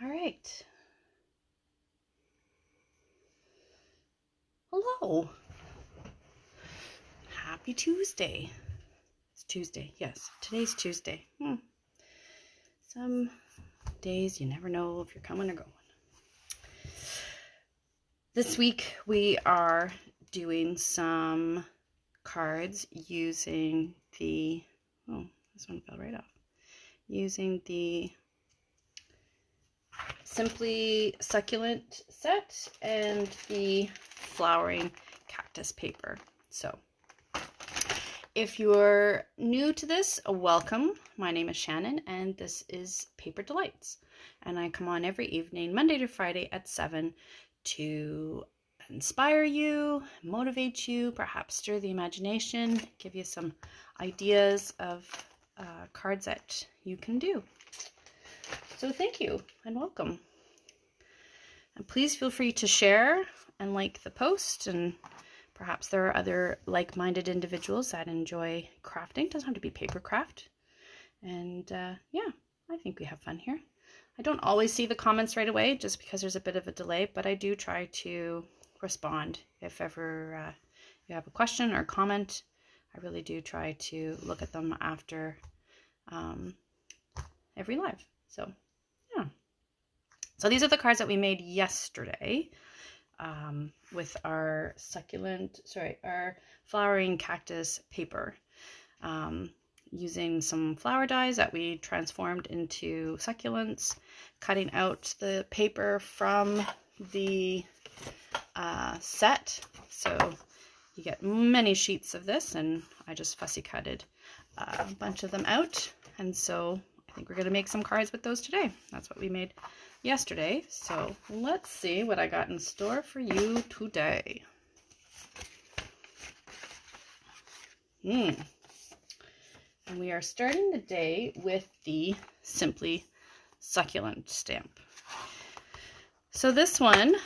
All right. Hello. Happy Tuesday. It's Tuesday. Yes, today's Tuesday. Some days you never know if you're coming or going. This week we are doing some cards using the, this one fell right off. Using the Simply Succulent set and the Flowering Cactus paper. So if you're new to this, welcome. My name is Shannon and this is Paper Delights. And I come on every evening, Monday to Friday at 7 to inspire you, motivate you, perhaps stir the imagination, give you some ideas of cards that you can do. So thank you and welcome. And please feel free to share and like the post, and perhaps there are other like-minded individuals that enjoy crafting. It doesn't have to be paper craft. And yeah, I think we have fun here. I don't always see the comments right away just because there's a bit of a delay, but I do try to respond if ever you have a question or comment. I really do try to look at them after every live. So yeah. So these are the cards that we made yesterday with our our Flowering Cactus paper. Using some flower dyes that we transformed into succulents, cutting out the paper from the set. So you get many sheets of this, and I just fussy cutted a bunch of them out. And so I think we're going to make some cards with those today. That's what we made yesterday. So let's see what I got in store for you today. And we are starting the day with the Simply Succulent stamp. So this one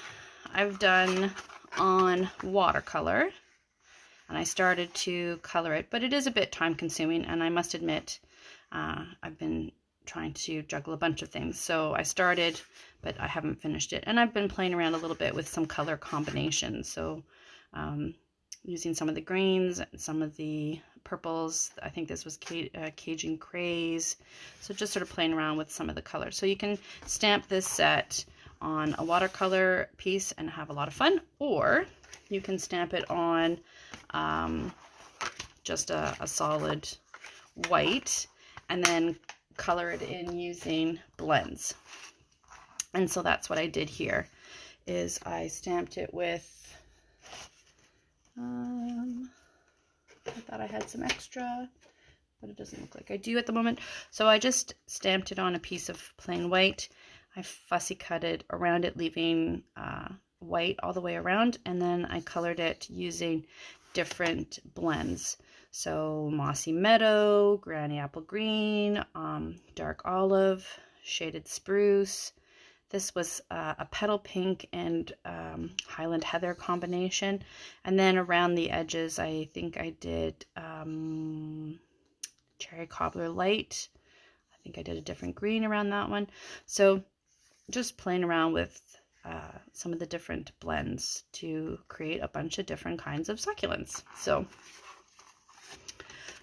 I've done on watercolor, and I started to color it, but it is a bit time consuming, and I must admit I've been trying to juggle a bunch of things. So I started, but I haven't finished it, and I've been playing around a little bit with some color combinations. So using some of the greens, some of the purples. I think this was Cajun Craze. So just sort of playing around with some of the colors. So you can stamp this set on a watercolor piece and have a lot of fun, or you can stamp it on just a solid white and then color it in using blends. And so that's what I did here, is I stamped it with I thought I had some extra, but it doesn't look like I do at the moment. So I just stamped it on a piece of plain white. I fussy cut it around it, leaving white all the way around, and then I colored it using different blends. So Mossy Meadow, Granny Apple Green, Dark Olive, Shaded Spruce. This was a Petal Pink and Highland Heather combination. And then around the edges, I think I did Cherry Cobbler Light. I think I did a different green around that one. So just playing around with some of the different blends to create a bunch of different kinds of succulents.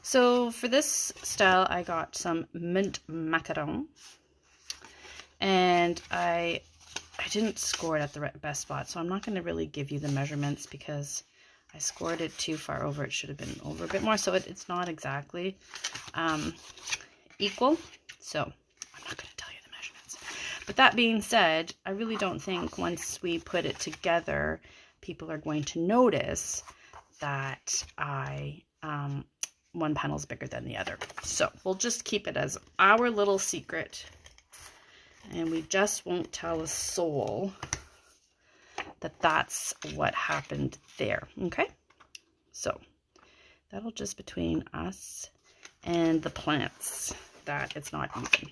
So for this style, I got some mint macaron. And I didn't score it at the best spot, so I'm not going to really give you the measurements because I scored it too far over. It should have been over a bit more, so it's not exactly equal. So I'm not going to tell you the measurements. But that being said, I really don't think once we put it together, people are going to notice that one panel is bigger than the other. So we'll just keep it as our little secret. And we just won't tell a soul that that's what happened there. Okay? So that'll just between us and the plants that it's not even.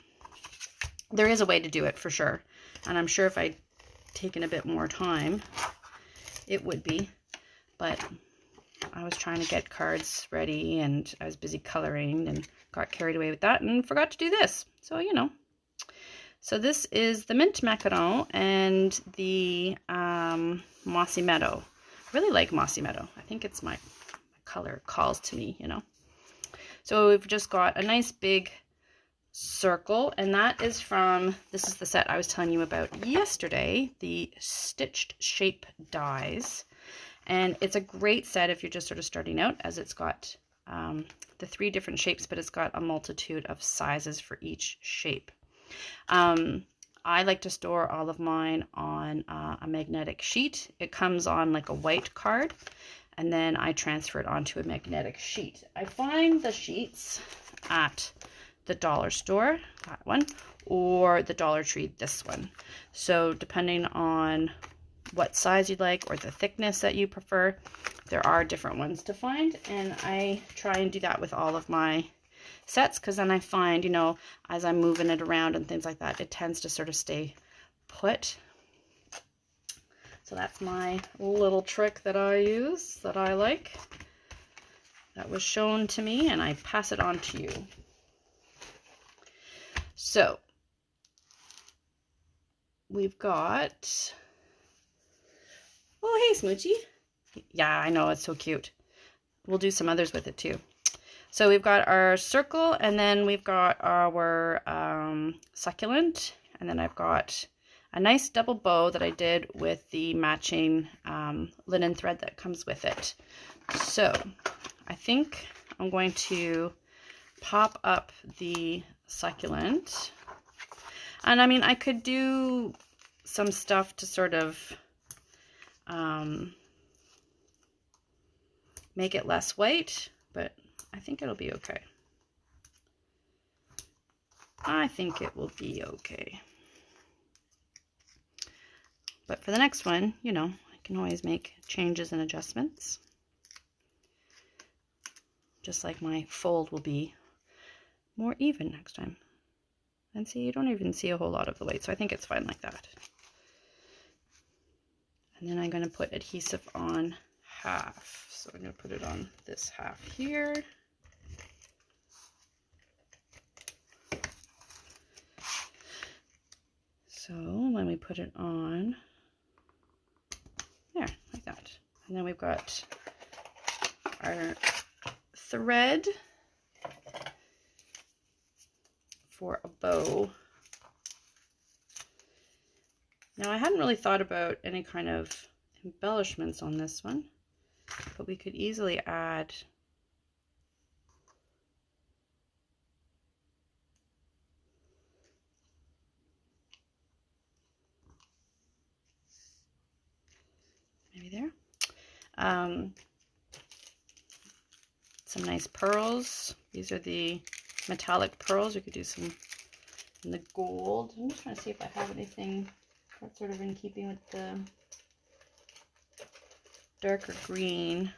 There is a way to do it for sure. And I'm sure if I'd taken a bit more time, it would be. But I was trying to get cards ready and I was busy coloring and got carried away with that and forgot to do this. So, you know. So this is the Mint Macaron and the Mossy Meadow. I really like Mossy Meadow. I think it's my color calls to me, you know. So we've just got a nice big circle, and that is from, this is the set I was telling you about yesterday, the Stitched Shape Dies. And it's a great set if you're just sort of starting out, as it's got the 3 different shapes, but it's got a multitude of sizes for each shape. I like to store all of mine on a magnetic sheet. It comes on like a white card, and then I transfer it onto a magnetic sheet. I find the sheets at the dollar store, that one, or the Dollar Tree, this one. So depending on what size you'd like or the thickness that you prefer, there are different ones to find, and I try and do that with all of my sets, because then I find, you know, as I'm moving it around and things like that, it tends to sort of stay put. So that's my little trick that I use, that I like, that was shown to me, and I pass it on to you. So we've got, oh hey Smoochie. Yeah, I know, it's so cute. We'll do some others with it too. So we've got our circle, and then we've got our succulent, and then I've got a nice double bow that I did with the matching linen thread that comes with it. So I think I'm going to pop up the succulent, and I mean, I could do some stuff to sort of make it less white, but I think it'll be okay. I think it will be okay. But for the next one, you know, I can always make changes and adjustments. Just like my fold will be more even next time. And see, you don't even see a whole lot of the white, so I think it's fine like that. And then I'm going to put adhesive on half. So I'm going to put it on this half here. So when we put it on, there, like that. And then we've got our thread for a bow. Now I hadn't really thought about any kind of embellishments on this one, but we could easily add maybe there. Some nice pearls. These are the metallic pearls. We could do some in the gold. I'm just trying to see if I have anything that's sort of in keeping with the darker green.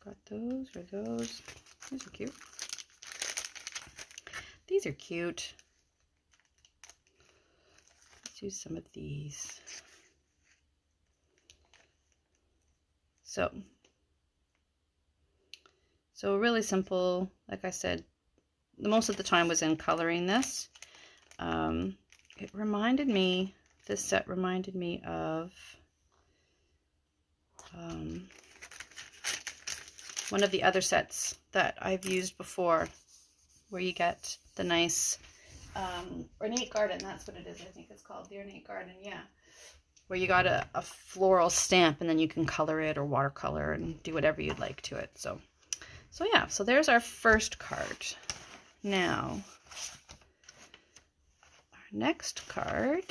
Got those or those. These are cute. These are cute. Let's use some of these. So really simple. Like I said, the most of the time was in coloring this. It reminded me, this set reminded me of one of the other sets that I've used before, where you get the nice ornate garden. That's what it is. I think it's called the ornate garden. Yeah. Where you got a floral stamp, and then you can color it or watercolor and do whatever you'd like to it. So yeah, so there's our first card. Now, our next card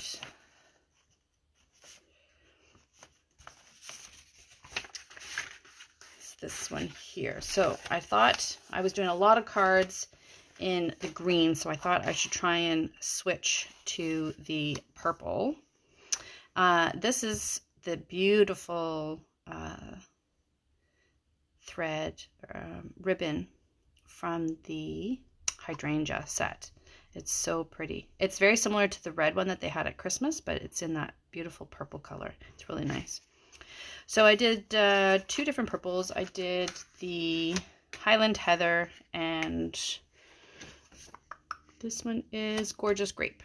is this one here. So I thought I was doing a lot of cards in the green, so I thought I should try and switch to the purple. This is the beautiful thread ribbon from the hydrangea set. It's so pretty. It's very similar to the red one that they had at Christmas, but it's in that beautiful purple color. It's really nice. So I did 2 different purples. I did the Highland Heather and This one is Gorgeous Grape.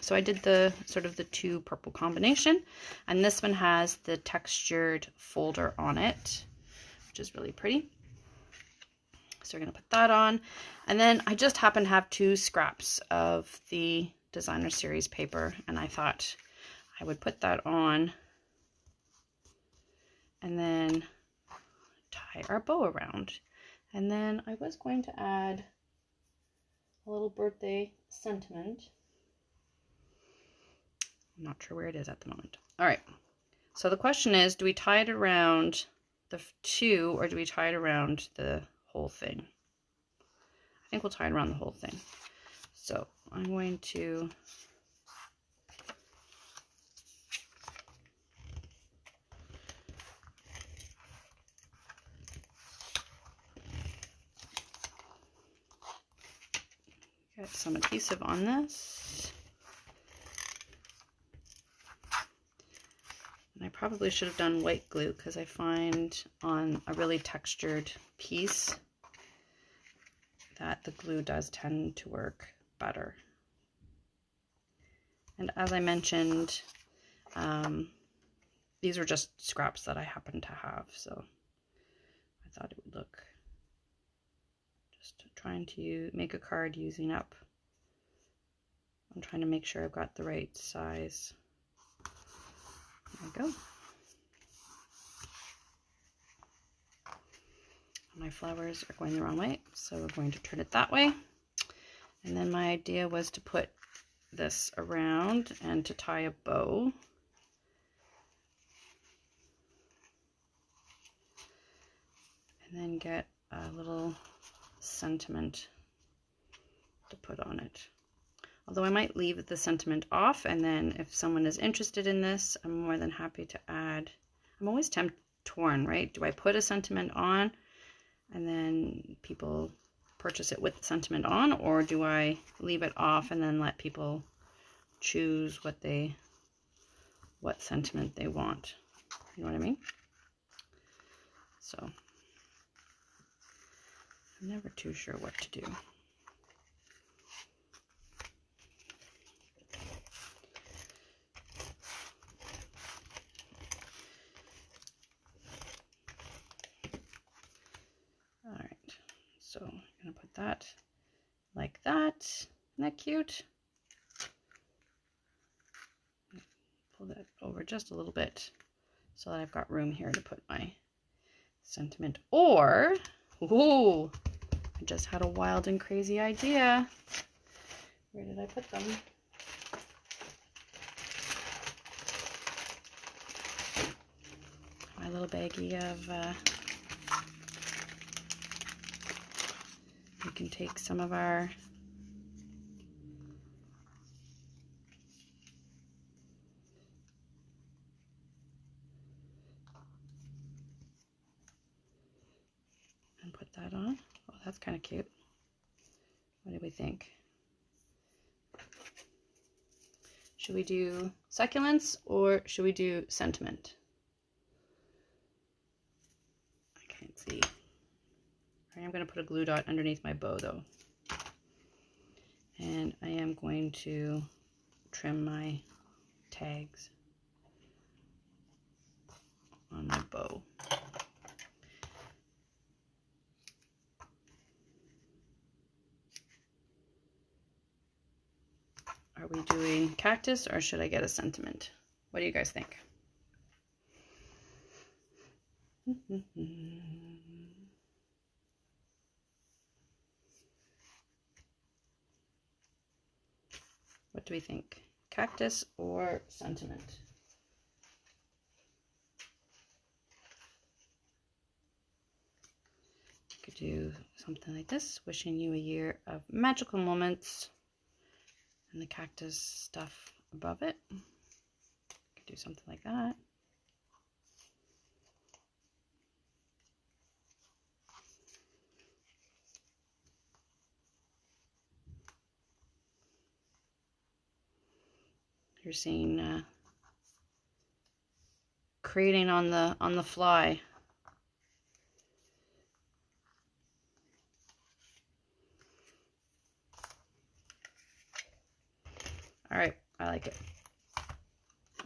So I did the sort of the two purple combination, and this one has the textured folder on it, which is really pretty. So we're going to put that on. And then I just happen to have 2 scraps of the Designer Series paper, and I thought I would put that on and then tie our bow around. And then I was going to add a little birthday sentiment. I'm not sure where it is at the moment. All right. So the question is, do we tie it around the 2 or do we tie it around the whole thing? I think we'll tie it around the whole thing. So I'm going to get some adhesive on this. And I probably should have done white glue because I find on a really textured piece that the glue does tend to work better. And as I mentioned, these are just scraps that I happen to have, so I thought it would look, just trying to make a card using up. I'm trying to make sure I've got the right size. There we go. My flowers are going the wrong way, so we're going to turn it that way. And then my idea was to put this around and to tie a bow. And then get a little sentiment to put on it. Although I might leave the sentiment off, and then if someone is interested in this, I'm more than happy to add. I'm always torn, right? Do I put a sentiment on and then people purchase it with the sentiment on, or do I leave it off and then let people choose what sentiment they want? You know what I mean? So I'm never too sure what to do. All right, so I'm gonna put that like that. Isn't that cute? Pull that over just a little bit so that I've got room here to put my sentiment. Or, ooh, I just had a wild and crazy idea. Where did I put them? My little baggie of, we can take some of our and put that on. Oh, that's kind of cute. What do we think? Should we do succulents or should we do sentiment? I can't see. I am going to put a glue dot underneath my bow though. And I am going to trim my tags on my bow. Are we doing cactus or should I get a sentiment? What do you guys think? What do we think? Cactus or sentiment? Could do something like this, wishing you a year of magical moments, and the cactus stuff above it. Could do something like that. You're seeing creating on the fly. All right, I like it. So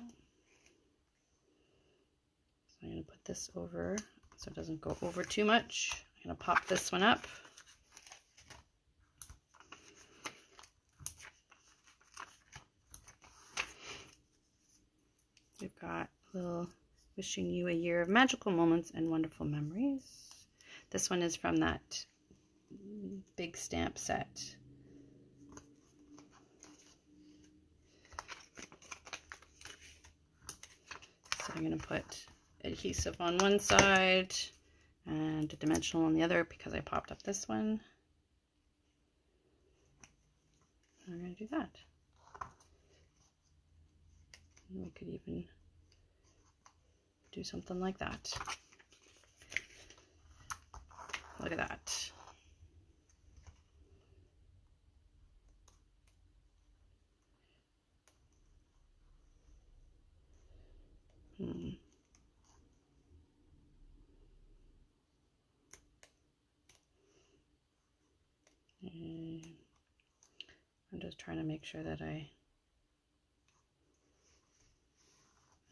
I'm going to put this over so it doesn't go over too much. I'm going to pop this one up. We've got a little wishing you a year of magical moments and wonderful memories. This one is from that big stamp set. So I'm going to put adhesive on one side and a dimensional on the other because I popped up this one. I'm going to do that. And we could even do something like that. Look at that. And I'm just trying to make sure that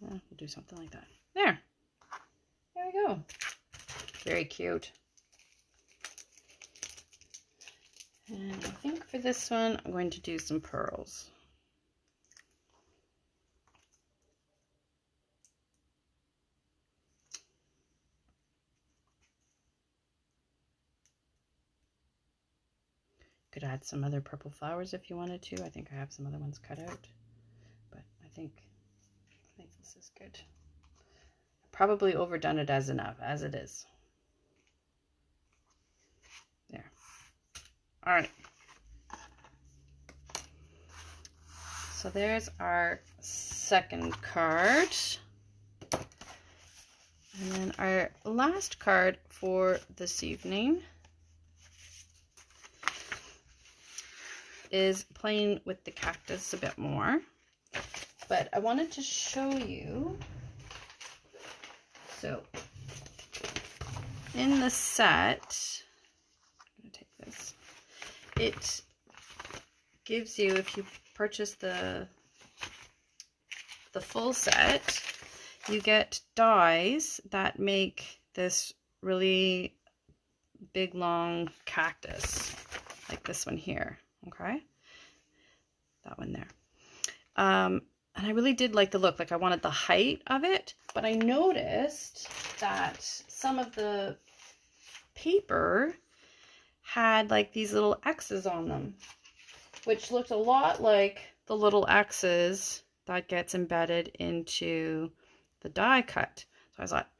we'll do something like that. There we go. Very cute. And I think for this one, I'm going to do some pearls. Could add some other purple flowers if you wanted to. I think I have some other ones cut out, but I think this is good. Probably overdone it as enough as it is. There. All right. So there's our second card. And then our last card for this evening is playing with the cactus a bit more. But I wanted to show you. So in the set, I'm going to take this. It gives you, if you purchase the full set, you get dies that make this really big long cactus, like this one here. Okay, that one there. And I really did like the look. Like I wanted the height of it, but I noticed that some of the paper had like these little X's on them, which looked a lot like the little X's that gets embedded into the die cut. So I thought,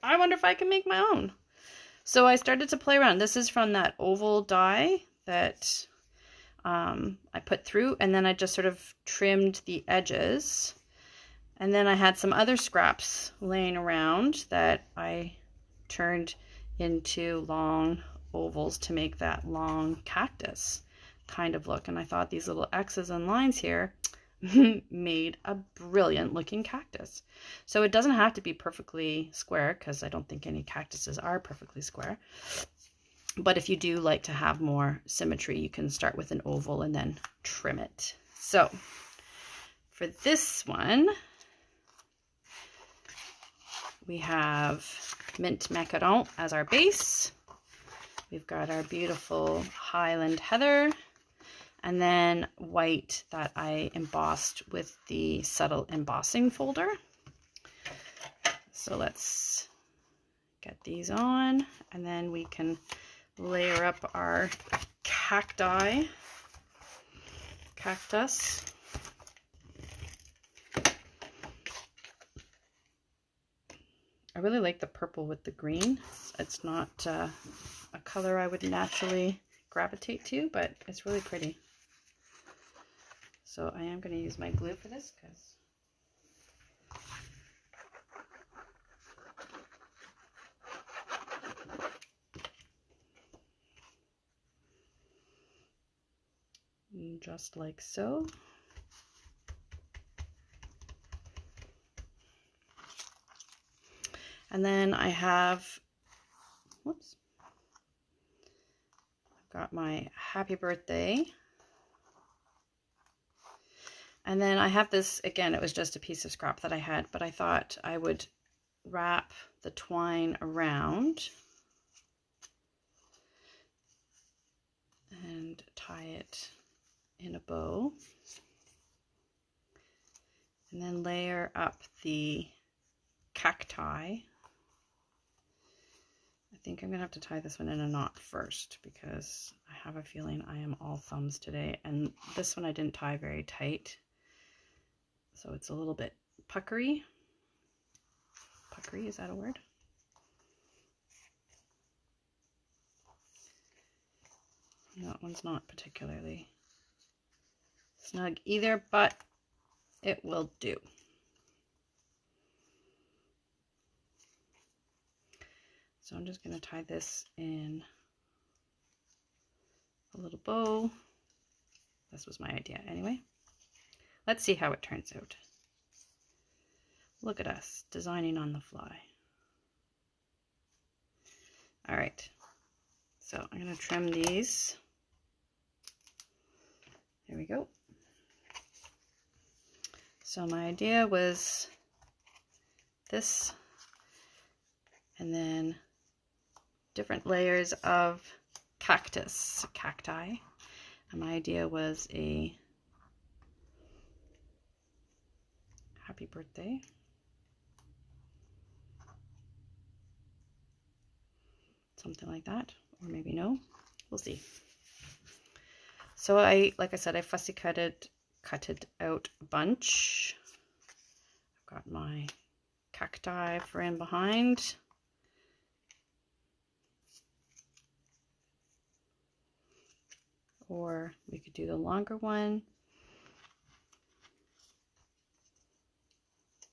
I wonder if I can make my own. So I started to play around. This is from that oval die that I put through, and then I just sort of trimmed the edges. And then I had some other scraps laying around that I turned into long ovals to make that long cactus kind of look. And I thought these little X's and lines here made a brilliant looking cactus. So it doesn't have to be perfectly square, because I don't think any cactuses are perfectly square. But if you do like to have more symmetry, you can start with an oval and then trim it. So for this one, we have mint macaron as our base. We've got our beautiful Highland heather, and then white that I embossed with the subtle embossing folder. So let's get these on, and then we can layer up our cactus. I really like the purple with the green. It's not a color I would naturally gravitate to, but it's really pretty. So I am going to use my glue for this because just like so. And then I have, whoops, I've got my happy birthday And then I have this, again, it was just a piece of scrap that I had, but I thought I would wrap the twine around and tie it in a bow, and then layer up the cacti. I think I'm gonna have to tie this one in a knot first because I have a feeling I am all thumbs today, and this one I didn't tie very tight, so it's a little bit puckery. Puckery, is that a word? That one's not particularly snug either, but it will do. So I'm just going to tie this in a little bow. This was my idea anyway. Let's see how it turns out. Look at us designing on the fly. All right, so I'm going to trim these. There we go. So my idea was this, and then different layers of cacti. And my idea was a happy birthday. Something like that, or maybe no, we'll see. So like I said, I fussy cutted out a bunch. I've got my cacti for in behind. Or we could do the longer one.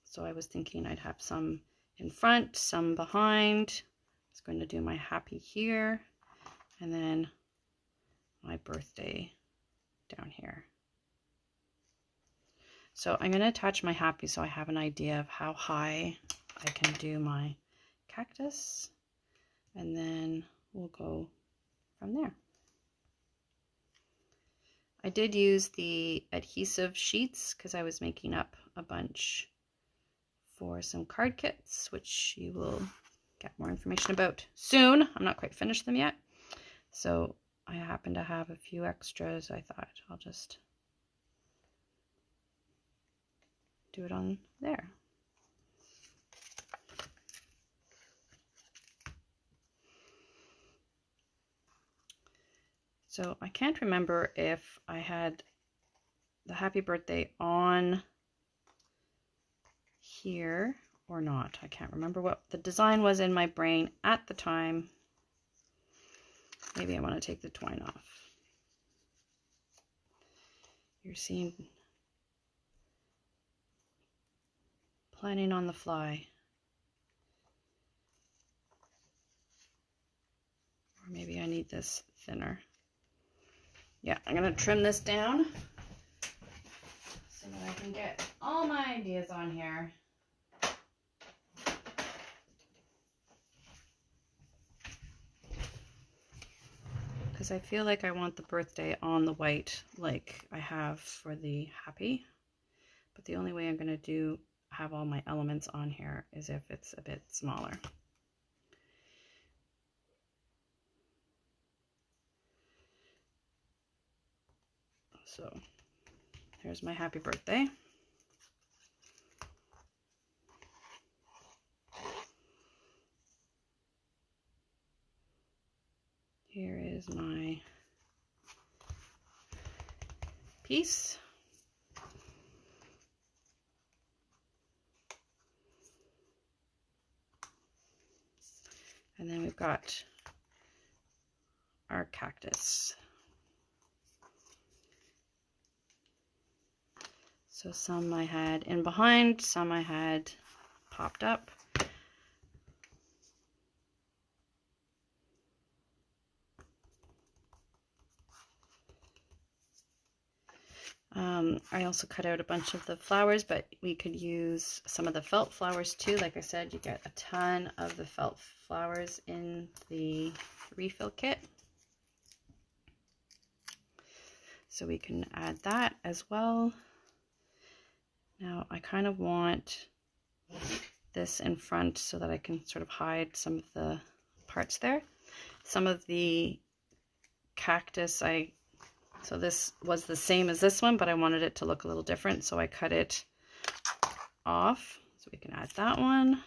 So I was thinking I'd have some in front, some behind. I was going to do my happy here, and then my birthday down here. So I'm going to attach my happy so I have an idea of how high I can do my cactus, and then we'll go from there. I did use the adhesive sheets because I was making up a bunch for some card kits, which you will get more information about soon. I'm not quite finished them yet. So I happen to have a few extras. I thought I'll just do it on there. So I can't remember if I had the happy birthday on here or not. I can't remember what the design was in my brain at the time. Maybe I want to take the twine off. You're seeing planning on the fly. Or maybe I need this thinner. Yeah, I'm going to trim this down so that I can get all my ideas on here. Because I feel like I want the birthday on the white like I have for the happy. But the only way I'm going to have all my elements on here is if it's a bit smaller. So there's my happy birthday. Here is my piece. And then we've got our cactus. So some I had in behind, some I had popped up. I also cut out a bunch of the flowers, but we could use some of the felt flowers too. Like I said, you get a ton of the felt flowers in the refill kit. So we can add that as well. Now I kind of want this in front so that I can sort of hide some of the parts there. Some of the cactus, so this was the same as this one, but I wanted it to look a little different, so I cut it off. So we can add that one.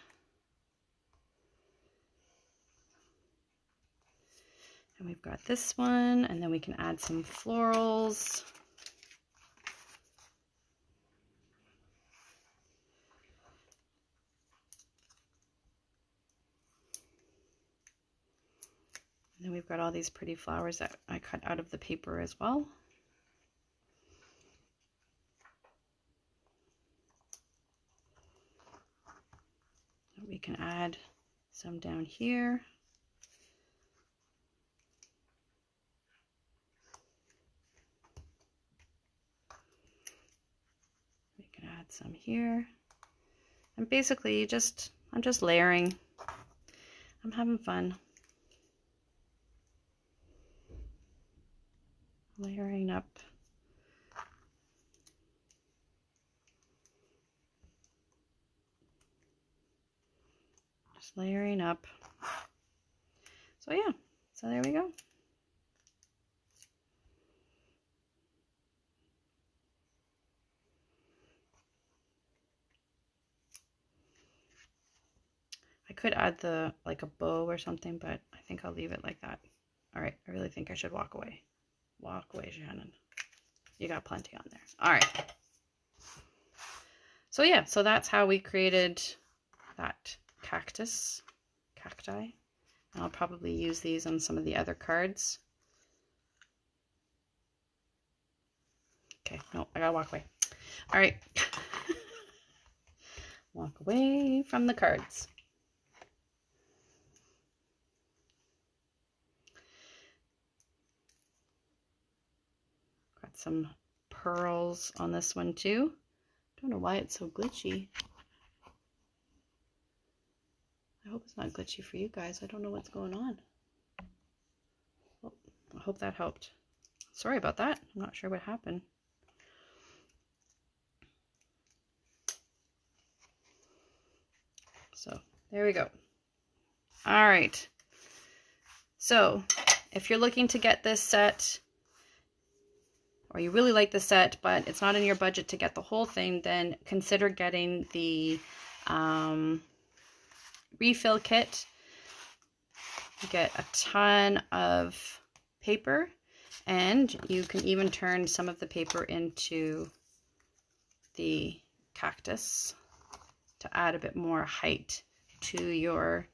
And we've got this one, and then we can add some florals. And then we've got all these pretty flowers that I cut out of the paper as well. We can add some down here. We can add some here. And basically I'm just layering. I'm having fun. Layering up. Just layering up. So yeah, so there we go. I could add like a bow or something, but I think I'll leave it like that. All right, I really think I should walk away. Walk away, Shannon. You got plenty on there. All right. So yeah, so that's how we created that cacti. And I'll probably use these on some of the other cards. Okay, no, I gotta walk away. All right. Walk away from the cards. Got some pearls on this one too. Don't know why it's so glitchy. I hope it's not glitchy for you guys. I don't know what's going on. Well, I hope that helped. Sorry about that. I'm not sure what happened. So there we go. All right. So if you're looking to get this set, or you really like the set, but it's not in your budget to get the whole thing, then consider getting the refill kit. You get a ton of paper, and you can even turn some of the paper into the cactus to add a bit more height to your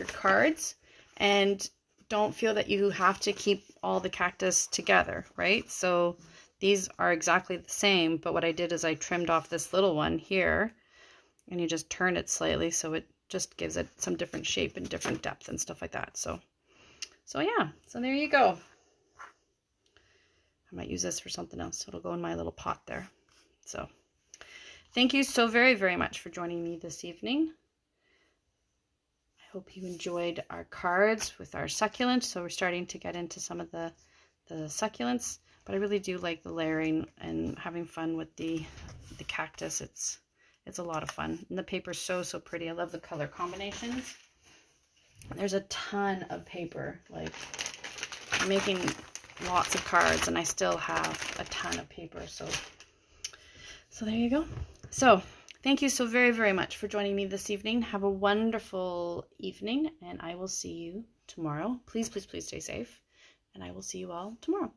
cards. And don't feel that you have to keep all the cactus together, right? So these are exactly the same, but what I did is I trimmed off this little one here, and you just turn it slightly so it just gives it some different shape and different depth and stuff like that. So yeah, so there you go. I might use this for something else. It'll go in my little pot there. So thank you so very, very much for joining me this evening. I hope you enjoyed our cards with our succulents. So we're starting to get into some of the succulents, but I really do like the layering and having fun with the cactus. It's a lot of fun. And the paper's so pretty. I love the color combinations. There's a ton of paper. Like, I'm making lots of cards and I still have a ton of paper. So there you go. So thank you so very, very much for joining me this evening. Have a wonderful evening, and I will see you tomorrow. Please, please, please stay safe, and I will see you all tomorrow.